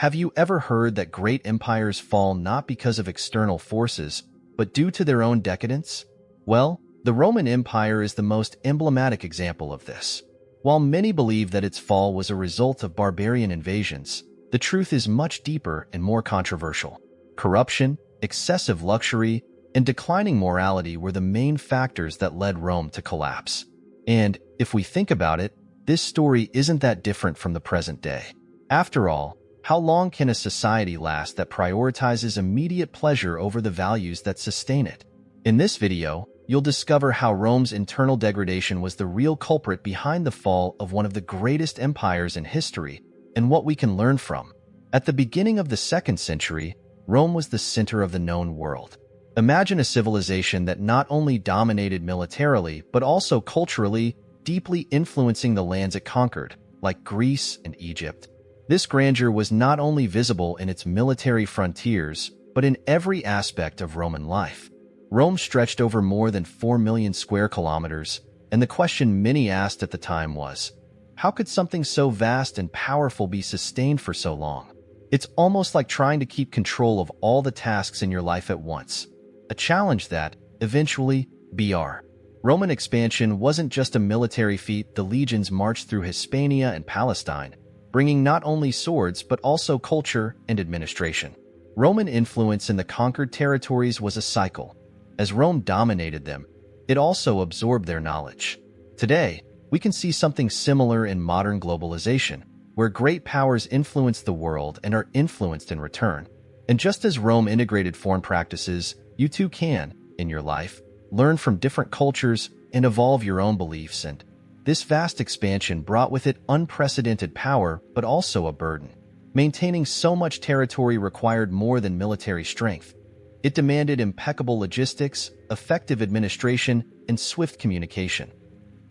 Have you ever heard that great empires fall not because of external forces, but due to their own decadence? Well, the Roman Empire is the most emblematic example of this. While many believe that its fall was a result of barbarian invasions, the truth is much deeper and more controversial. Corruption, excessive luxury, and declining morality were the main factors that led Rome to collapse. And, if we think about it, this story isn't that different from the present day. After all, how long can a society last that prioritizes immediate pleasure over the values that sustain it? In this video, you'll discover how Rome's internal degradation was the real culprit behind the fall of one of the greatest empires in history, and what we can learn from. At the beginning of the 2nd century, Rome was the center of the known world. Imagine a civilization that not only dominated militarily, but also culturally, deeply influencing the lands it conquered, like Greece and Egypt. This grandeur was not only visible in its military frontiers, but in every aspect of Roman life. Rome stretched over more than 4 million square kilometers, and the question many asked at the time was, how could something so vast and powerful be sustained for so long? It's almost like trying to keep control of all the tasks in your life at once. A challenge that, eventually, Br. Roman expansion wasn't just a military feat. The legions marched through Hispania and Palestine, bringing not only swords but also culture and administration. Roman influence in the conquered territories was a cycle. As Rome dominated them, it also absorbed their knowledge. Today, we can see something similar in modern globalization, where great powers influence the world and are influenced in return. And just as Rome integrated foreign practices, you too can, in your life, learn from different cultures and evolve your own beliefs. And this vast expansion brought with it unprecedented power, but also a burden. Maintaining so much territory required more than military strength. It demanded impeccable logistics, effective administration, and swift communication.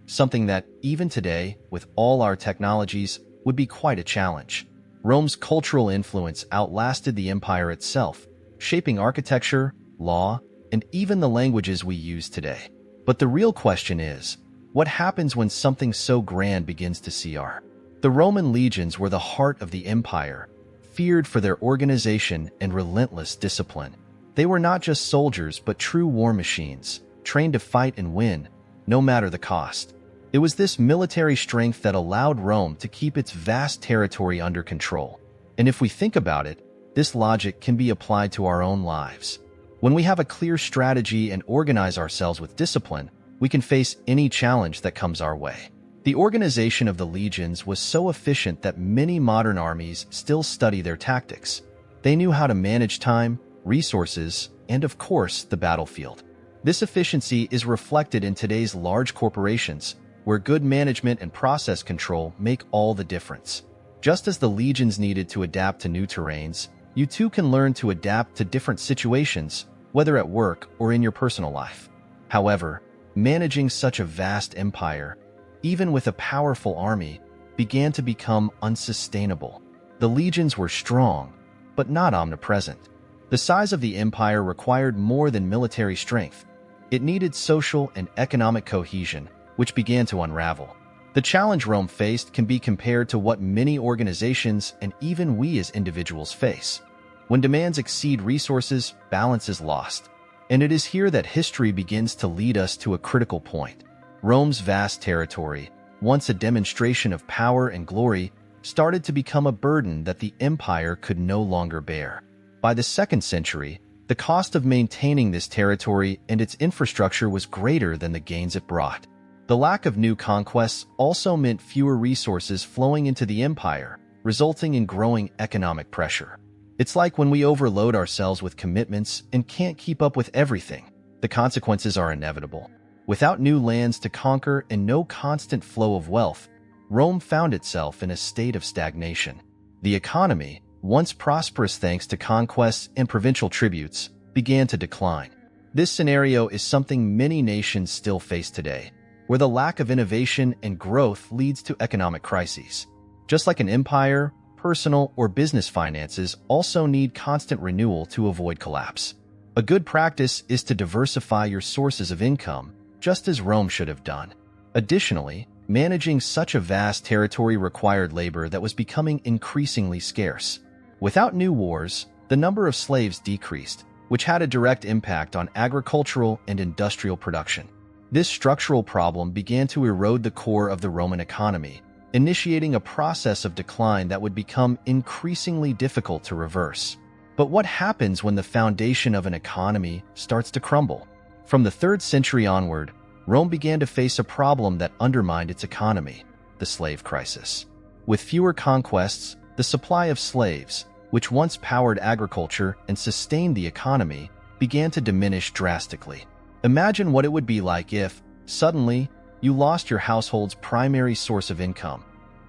Something that, even today, with all our technologies, would be quite a challenge. Rome's cultural influence outlasted the empire itself, shaping architecture, law, and even the languages we use today. But the real question is, what happens when something so grand begins to cr? The Roman legions were the heart of the empire, feared for their organization and relentless discipline. They were not just soldiers but true war machines, trained to fight and win, no matter the cost. It was this military strength that allowed Rome to keep its vast territory under control. And if we think about it, this logic can be applied to our own lives. When we have a clear strategy and organize ourselves with discipline, we can face any challenge that comes our way. The organization of the legions was so efficient that many modern armies still study their tactics. They knew how to manage time, resources, and of course, the battlefield. This efficiency is reflected in today's large corporations, where good management and process control make all the difference. Just as the legions needed to adapt to new terrains, you too can learn to adapt to different situations, whether at work or in your personal life. However, managing such a vast empire, even with a powerful army, began to become unsustainable. The legions were strong, but not omnipresent. The size of the empire required more than military strength. It needed social and economic cohesion, which began to unravel. The challenge Rome faced can be compared to what many organizations and even we as individuals face. When demands exceed resources, balance is lost. And it is here that history begins to lead us to a critical point. Rome's vast territory, once a demonstration of power and glory, started to become a burden that the empire could no longer bear. By the 2nd century, the cost of maintaining this territory and its infrastructure was greater than the gains it brought. The lack of new conquests also meant fewer resources flowing into the empire, resulting in growing economic pressure. It's like when we overload ourselves with commitments and can't keep up with everything. The consequences are inevitable. Without new lands to conquer and no constant flow of wealth, Rome found itself in a state of stagnation. The economy, once prosperous thanks to conquests and provincial tributes, began to decline. This scenario is something many nations still face today, where the lack of innovation and growth leads to economic crises. Just like an empire, personal or business finances also need constant renewal to avoid collapse. A good practice is to diversify your sources of income, just as Rome should have done. Additionally, managing such a vast territory required labor that was becoming increasingly scarce. Without new wars, the number of slaves decreased, which had a direct impact on agricultural and industrial production. This structural problem began to erode the core of the Roman economy, initiating a process of decline that would become increasingly difficult to reverse. But what happens when the foundation of an economy starts to crumble? From the 3rd century onward, Rome began to face a problem that undermined its economy: the slave crisis. With fewer conquests, the supply of slaves, which once powered agriculture and sustained the economy, began to diminish drastically. Imagine what it would be like if, suddenly, you lost your household's primary source of income.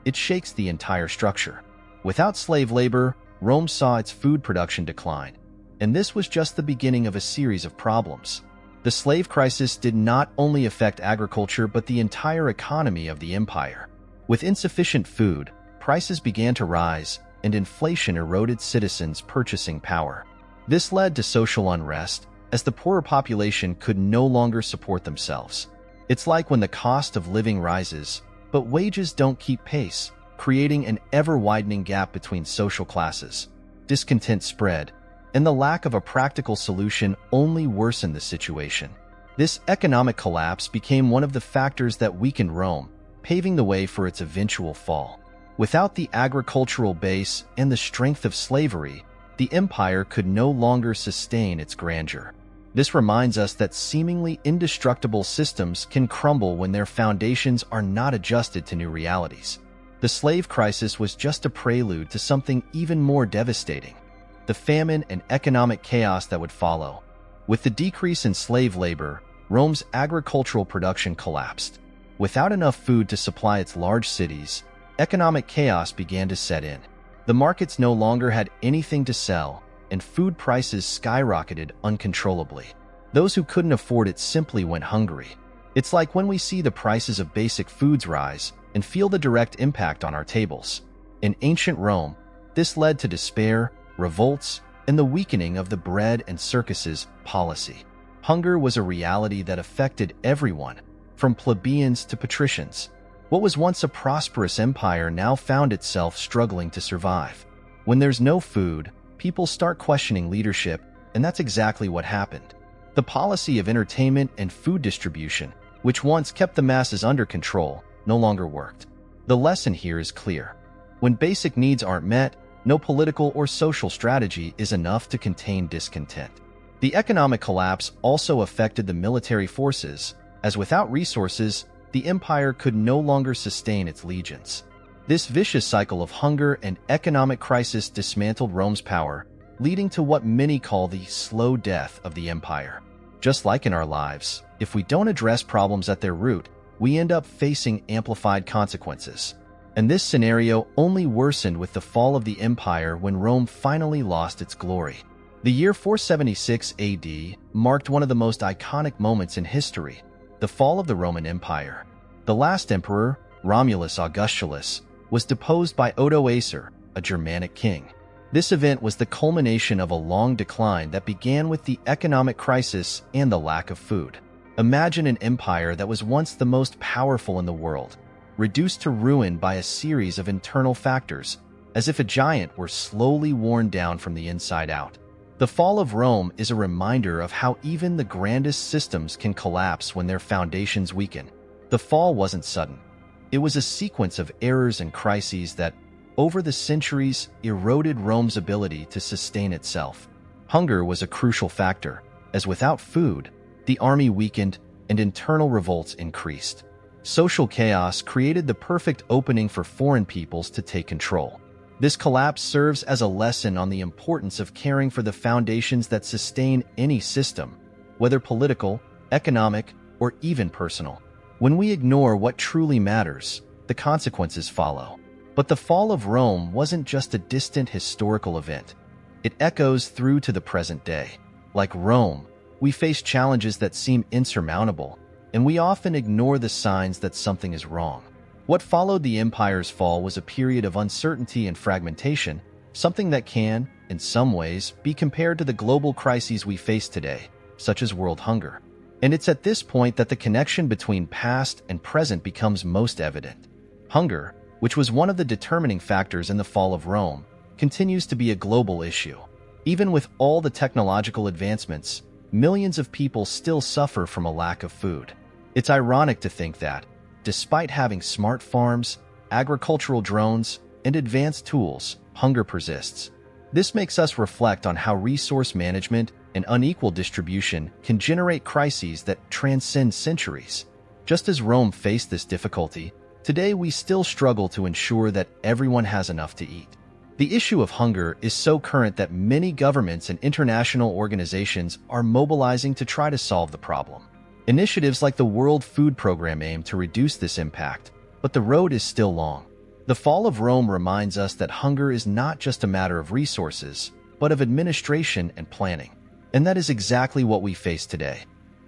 It shakes the entire structure. Without slave labor, Rome saw its food production decline, and this was just the beginning of a series of problems. The slave crisis did not only affect agriculture but the entire economy of the empire. With insufficient food, prices began to rise, and inflation eroded citizens' purchasing power. This led to social unrest, as the poorer population could no longer support themselves. It's like when the cost of living rises, but wages don't keep pace, creating an ever-widening gap between social classes. Discontent spread, and the lack of a practical solution only worsened the situation. This economic collapse became one of the factors that weakened Rome, paving the way for its eventual fall. Without the agricultural base and the strength of slavery, the empire could no longer sustain its grandeur. This reminds us that seemingly indestructible systems can crumble when their foundations are not adjusted to new realities. The slave crisis was just a prelude to something even more devastating: the famine and economic chaos that would follow. With the decrease in slave labor, Rome's agricultural production collapsed. Without enough food to supply its large cities, economic chaos began to set in. The markets no longer had anything to sell, and food prices skyrocketed uncontrollably. Those who couldn't afford it simply went hungry. It's like when we see the prices of basic foods rise and feel the direct impact on our tables. In ancient Rome, this led to despair, revolts, and the weakening of the bread and circuses policy. Hunger was a reality that affected everyone, from plebeians to patricians. What was once a prosperous empire now found itself struggling to survive. When there's no food, people start questioning leadership, and that's exactly what happened. The policy of entertainment and food distribution, which once kept the masses under control, no longer worked. The lesson here is clear. When basic needs aren't met, no political or social strategy is enough to contain discontent. The economic collapse also affected the military forces, as without resources, the empire could no longer sustain its legions. This vicious cycle of hunger and economic crisis dismantled Rome's power, leading to what many call the slow death of the empire. Just like in our lives, if we don't address problems at their root, we end up facing amplified consequences. And this scenario only worsened with the fall of the empire when Rome finally lost its glory. The year 476 AD marked one of the most iconic moments in history: the fall of the Roman Empire. The last emperor, Romulus Augustulus, was deposed by Odoacer, a Germanic king. This event was the culmination of a long decline that began with the economic crisis and the lack of food. Imagine an empire that was once the most powerful in the world, reduced to ruin by a series of internal factors, as if a giant were slowly worn down from the inside out. The fall of Rome is a reminder of how even the grandest systems can collapse when their foundations weaken. The fall wasn't sudden. It was a sequence of errors and crises that, over the centuries, eroded Rome's ability to sustain itself. Hunger was a crucial factor, as without food, the army weakened and internal revolts increased. Social chaos created the perfect opening for foreign peoples to take control. This collapse serves as a lesson on the importance of caring for the foundations that sustain any system, whether political, economic, or even personal. When we ignore what truly matters, the consequences follow. But the fall of Rome wasn't just a distant historical event. It echoes through to the present day. Like Rome, we face challenges that seem insurmountable, and we often ignore the signs that something is wrong. What followed the empire's fall was a period of uncertainty and fragmentation, something that can, in some ways, be compared to the global crises we face today, such as world hunger. And it's at this point that the connection between past and present becomes most evident. Hunger, which was one of the determining factors in the fall of Rome, continues to be a global issue. Even with all the technological advancements, millions of people still suffer from a lack of food. It's ironic to think that, despite having smart farms, agricultural drones, and advanced tools, hunger persists. This makes us reflect on how resource management and unequal distribution can generate crises that transcend centuries. Just as Rome faced this difficulty, today we still struggle to ensure that everyone has enough to eat. The issue of hunger is so current that many governments and international organizations are mobilizing to try to solve the problem. Initiatives like the World Food Program aim to reduce this impact, but the road is still long. The fall of Rome reminds us that hunger is not just a matter of resources, but of administration and planning. And that is exactly what we face today.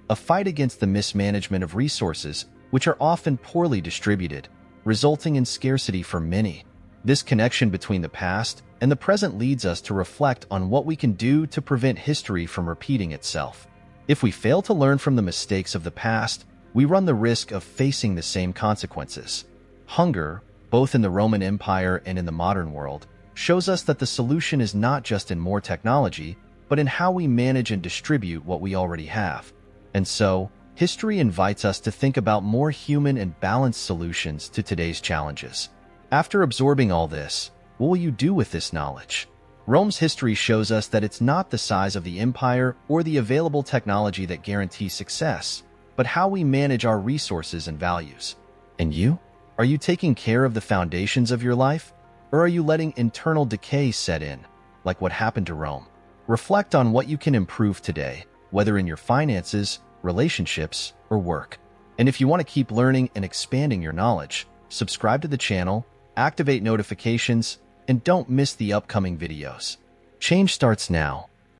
A fight against the mismanagement of resources, which are often poorly distributed, resulting in scarcity for many. This connection between the past and the present leads us to reflect on what we can do to prevent history from repeating itself. If we fail to learn from the mistakes of the past, we run the risk of facing the same consequences. Hunger, both in the Roman Empire and in the modern world, shows us that the solution is not just in more technology, but in how we manage and distribute what we already have. And so, history invites us to think about more human and balanced solutions to today's challenges. After absorbing all this, what will you do with this knowledge? Rome's history shows us that it's not the size of the empire or the available technology that guarantees success, but how we manage our resources and values. And you? Are you taking care of the foundations of your life? Or are you letting internal decay set in, like what happened to Rome? Reflect on what you can improve today, whether in your finances, relationships, or work. And if you want to keep learning and expanding your knowledge, subscribe to the channel, activate notifications, and don't miss the upcoming videos. Change starts now.